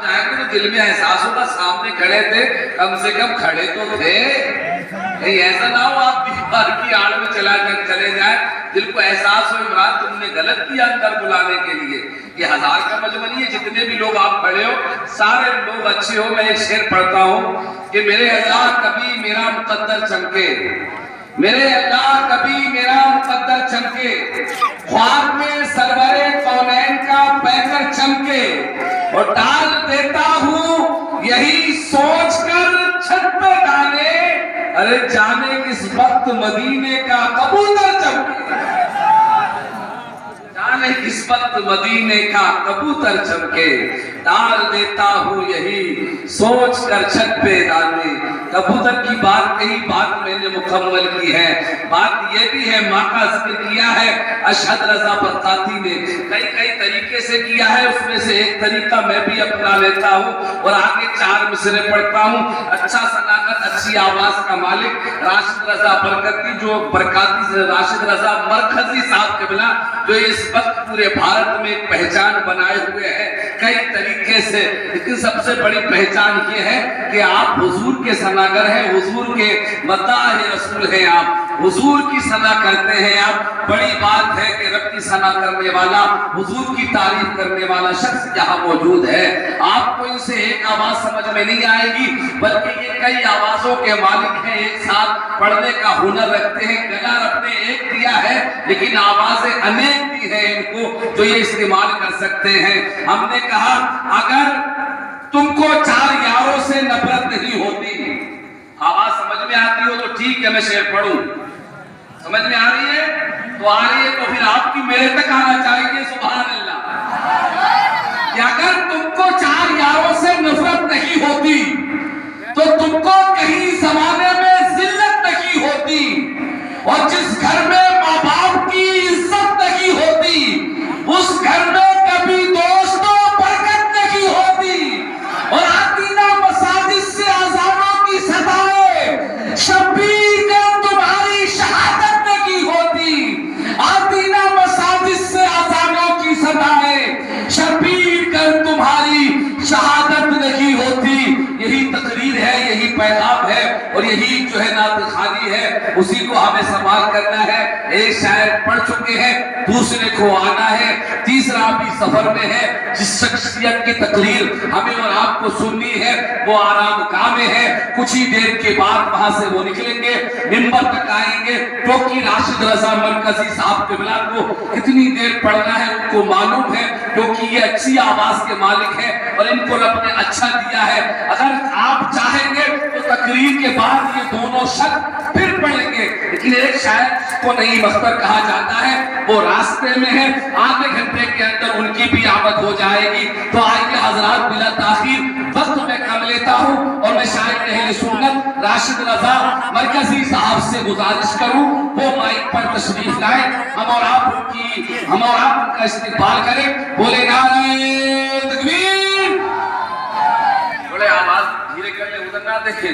جائیں گے تو دل میں احساس ہوگا سامنے کھڑے تھے، کم سے کم کھڑے تو تھے. نہیں ایسا نہ ہو آپ دیوار کی آڑ میں چلے جائیں، دل کو احساس ہو عمران تم نے غلط کیا اندر بلانے کے لیے. یہ ہزار کا مجمع نہیں ہے، جتنے بھی لوگ آپ کھڑے ہو سارے لوگ اچھے ہو. میں ایک شعر پڑھتا ہوں کہ میرے اللہ کبھی میرا مقدر چمکے، میرے اللہ کبھی میرا مقدر چمکے، خواب میں سرور کونین کا پیکر چمکے، اور ڈال دیتا ہوں یہی سوچ کر چھت پہ دانے، ارے جانے کس وقت مدینے کا کبوتر چمکے، جانے کس وقت مدینے کا کبوتر چمکے، ڈال دیتا ہوں یہی سوچ کر چھت پہ دانے. کبوتر کی بات کہی، بات میں نے مکمل کی ہے. بات یہ بھی ہے ماں کا ذکر کیا ہے اشہد رضا برقاتی نے، کئی طریقے سے کیا ہے. اس میں سے ایک طریقہ میں بھی اپنا لیتا ہوں اور آگے 4 مصرے پڑھتا ہوں. اچھا صناعت، اچھی آواز کا مالک راشد رضا برکتی، جو برکاتی سے راشد رضا مرکزی صاحب قبلہ، جو اس وقت پورے بھارت میں ایک پہچان بنائے ہوئے ہیں کئی طریقے سے. لیکن سب سے بڑی پہچان یہ ہے کہ آپ حضور کے ثناگر ہیں، حضور کے مداح رسول ہیں، آپ حضور کی ثنا کرتے ہیں. آپ بڑی بات ہے کہ رب کی ثنا کرنے والا، حضور کی تعریف کرنے والا شخص یہاں موجود ہے. آپ کو ان سے ایک آواز سمجھ میں نہیں آئے گی، بلکہ یہ کئی آوازوں کے مالک ہیں، ایک ساتھ پڑھنے کا ہنر رکھتے ہیں. گلا رب نے ایک دیا ہے لیکن آوازیں انیک دی ہیں ان کو جو یہ استعمال کر سکتے ہیں. ہم نے کہا اگر تم کو 4 یاروں سے نفرت نہیں ہوتی، آواز سمجھ میں آتی ہو تو ٹھیک ہے میں شعر پڑھوں، سمجھ میں آ رہی ہے تو آ رہی ہے تو پھر آپ کی میرے تک آنا چاہیے. سبحان اللہ. کہ اگر تم کو 4 یاروں سے نفرت نہیں ہوتی تو تم کو کہیں زمانے میں ذلت نہیں ہوتی، اور جس گھر میں ماں باپ کی عزت نہیں ہوتی اس گھر میں کبھی دوستوں برکت نہیں ہوتی، اور آتینا مساجد سے اذانوں کی صدائیں شبیر کر تمہاری شہادت نہیں ہوتی، آتینا مساجد سے اذانوں کی صدائیں شبیر کر تمہاری شہادت نہیں ہوتی. یہی تقریر ہے، یہی پیغام ہے، اور یہی جو ہے نعت خوانی ہے، اسی کو ہمیں سنبھال کرنا ہے. ایک شاعر پڑھ چکے ہیں، دوسرے کو آنا ہے، تیسرا بھی سفر میں ہے. جس شخصیت کی تقریر ہمیں اور آپ کو سننی ہے وہ آرام گاہ میں ہے. کچھ ہی دیر کے بعد وہاں سے وہ نکلیں گے، منبر تک آئیں گے، کیونکہ راشد رضا مرکزی صاحب قبلہ کو اتنی دیر پڑھنا ہے، ان کو معلوم ہے کیونکہ یہ اچھی آواز کے مالک ہیں اور ان کو رب نے اچھا دیا ہے. اگر آپ چاہیں گے تو تقریر کے بعد یہ دونوں شخص پھر پڑھیں گے. لیکن ایک شاعر کو نہیں مختر کہا جاتا ہے، وہ راستے میں ہے، آدھے گھنٹے کے اندر ان کی بھی آمد ہو جائے گی. تو آئیے حضرات بلا تاخیر، وقت میں کم لیتا ہوں اور میں شاعر اہل سنت راشد رضا مرکزی صاحب سے گزارش کروں وہ مائک پر تشریف لائیں، ہم اور آپ ان کا استقبال کریں. بولے نعرہ تکبیر. بولے آواز دھیرے کر لیں، ادھر نہ دیکھیں.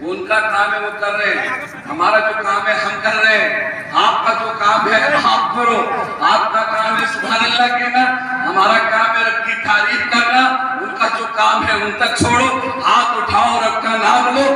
وہ ان کا کام ہے وہ کر رہے ہیں، ہمارا جو کام ہے ہم کر رہے ہیں. آپ کا جو کام ہے آپ کرو. آپ کا کام ہے سبحان اللہ کہنا، ہمارا کام ہے رب کی تعریف کرنا. ان کا جو کام ہے ان تک چھوڑو، ہاتھ اٹھاؤ رب کا نام لو.